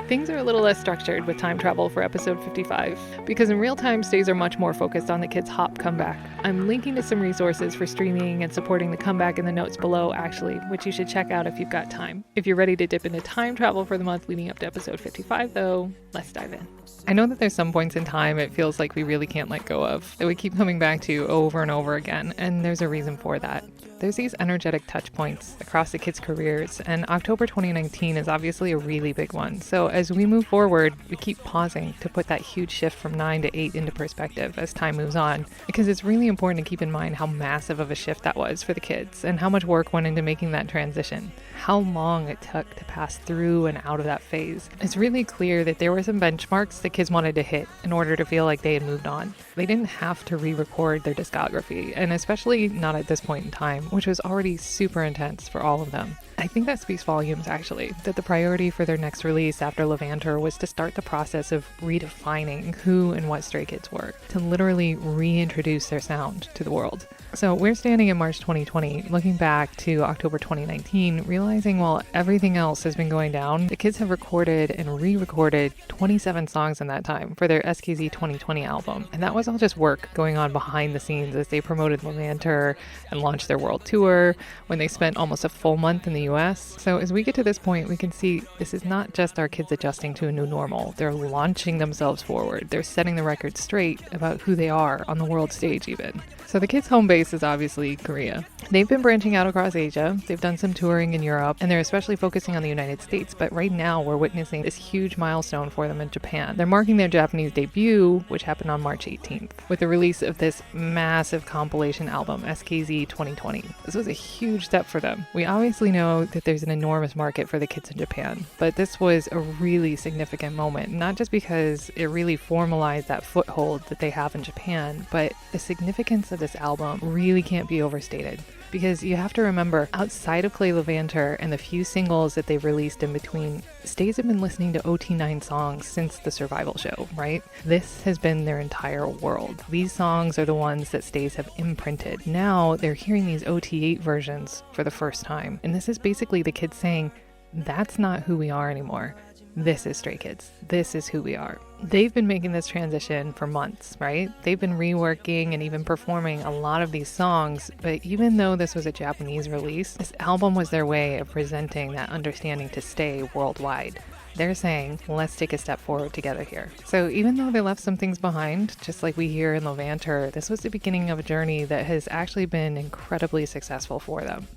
Things are a little less structured with time travel for episode 55, because in real time, stays are much more focused on the kids' hop comeback. I'm linking to some resources for streaming and supporting the comeback in the notes below, actually, which you should check out if you've got time. If you're ready to dip into time travel for the month leading up to episode 55, though, let's dive in. I know that there's some points in time it feels like we really can't let go of, that we keep coming back to over and over again, and there's a reason for that. There's these energetic touch points across the kids' careers, and October 2019 is obviously a really big one. So as we move forward, we keep pausing to put that huge shift from 9 to 8 into perspective as time moves on, because it's really important to keep in mind how massive of a shift that was for the kids and how much work went into making that transition, how long it took to pass through and out of that phase. It's really clear that there were some benchmarks the kids wanted to hit in order to feel like they had moved on. They didn't have to re-record their discography, and especially not at this point in time, which was already super intense for all of them. I think that speaks volumes, actually, that the priority for their next release after Levanter was to start the process of redefining who and what Stray Kids were, to literally reintroduce their sound to the world. So we're standing in March 2020, looking back to October 2019, realizing while everything else has been going down, the kids have recorded and re-recorded 27 songs in that time for their SKZ 2020 album. And that was all just work going on behind the scenes as they promoted Levanter and launched their world tour, when they spent almost a full month in the US. So as we get to this point, we can see this is not just our kids adjusting to a new normal. They're launching themselves forward. They're setting the record straight about who they are on the world stage even. So the kids' home base is obviously Korea. They've been branching out across Asia. They've done some touring in Europe, and they're especially focusing on the United States. But right now, we're witnessing this huge milestone for them in Japan. They're marking their Japanese debut, which happened on March 18th, with the release of this massive compilation album, SKZ 2020. This was a huge step for them. We obviously know that there's an enormous market for the kids in Japan, but this was a really significant moment, not just because it really formalized that foothold that they have in Japan, but the significance of this album really can't be overstated. Because you have to remember, outside of Play Levanter and the few singles that they've released in between, Stays have been listening to OT9 songs since the Survival Show, right? This has been their entire world. These songs are the ones that Stays have imprinted. Now they're hearing these OT8 versions for the first time. And this is basically the kids saying, that's not who we are anymore. This is Stray Kids. This is who we are. They've been making this transition for months, right? They've been reworking and even performing a lot of these songs, but even though this was a Japanese release, this album was their way of presenting that understanding to stay worldwide. They're saying, let's take a step forward together here. So even though they left some things behind, just like we hear in Levanter, this was the beginning of a journey that has actually been incredibly successful for them.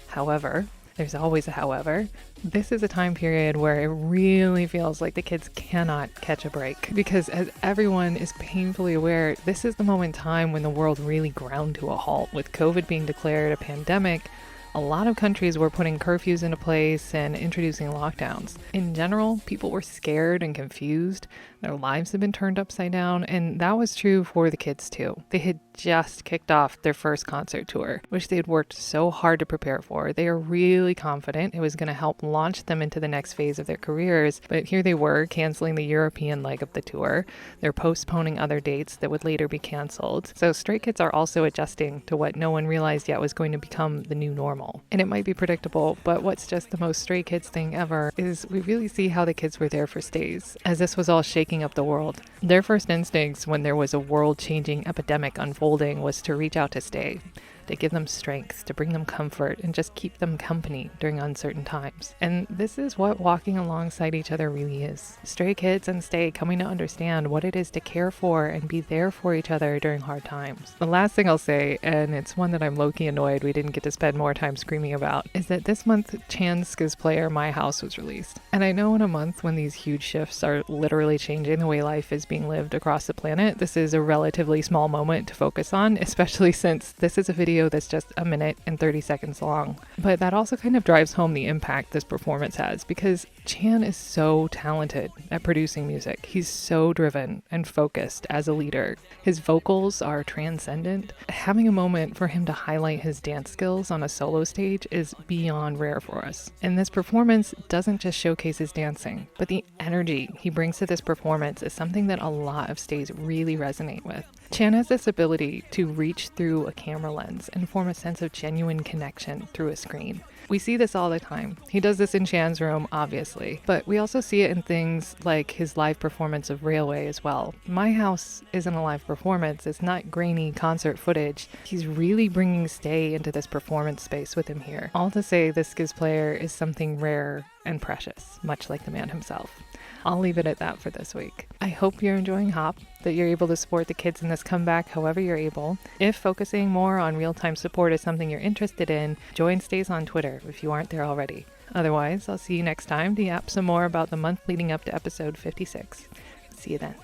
However, there's always a however. This is a time period where it really feels like the kids cannot catch a break, because as everyone is painfully aware, this is the moment in time when the world really ground to a halt. With COVID being declared a pandemic, a lot of countries were putting curfews into place and introducing lockdowns. In general, people were scared and confused. Their lives had been turned upside down, and that was true for the kids too. They had just kicked off their first concert tour, which they had worked so hard to prepare for. They are really confident it was going to help launch them into the next phase of their careers, but here they were canceling the European leg of the tour. They're postponing other dates that would later be canceled. So Stray Kids are also adjusting to what no one realized yet was going to become the new normal. And it might be predictable, but what's just the most Stray Kids thing ever is we really see how the kids were there for Stays, as this was all shaking up the world. Their first instincts when there was a world-changing epidemic unfolding was to reach out to Stay, to give them strength, to bring them comfort, and just keep them company during uncertain times. And this is what walking alongside each other really is. Stray Kids and Stay coming to understand what it is to care for and be there for each other during hard times. The last thing I'll say, and it's one that I'm low-key annoyed we didn't get to spend more time screaming about, is that this month Chan's Skiz Player My House was released. And I know in a month when these huge shifts are literally changing the way life is being lived across the planet, this is a relatively small moment to focus on, especially since this is a video that's just a minute and 30 seconds long. But that also kind of drives home the impact this performance has, because Chan is so talented at producing music. He's so driven and focused as a leader. His vocals are transcendent. Having a moment for him to highlight his dance skills on a solo stage is beyond rare for us. And this performance doesn't just showcase his dancing, but the energy he brings to this performance is something that a lot of stays really resonate with. Chan has this ability to reach through a camera lens and form a sense of genuine connection through a screen. We see this all the time. He does this in Shan's room, obviously, but we also see it in things like his live performance of Railway as well. My House isn't a live performance. It's not grainy concert footage. He's really bringing Stay into this performance space with him here. All to say, this Skiz player is something rare and precious, much like the man himself. I'll leave it at that for this week. I hope you're enjoying Hop, that you're able to support the kids in this comeback however you're able. If focusing more on real-time support is something you're interested in, join Stays on Twitter if you aren't there already. Otherwise, I'll see you next time to yap some more about the month leading up to episode 56. See you then.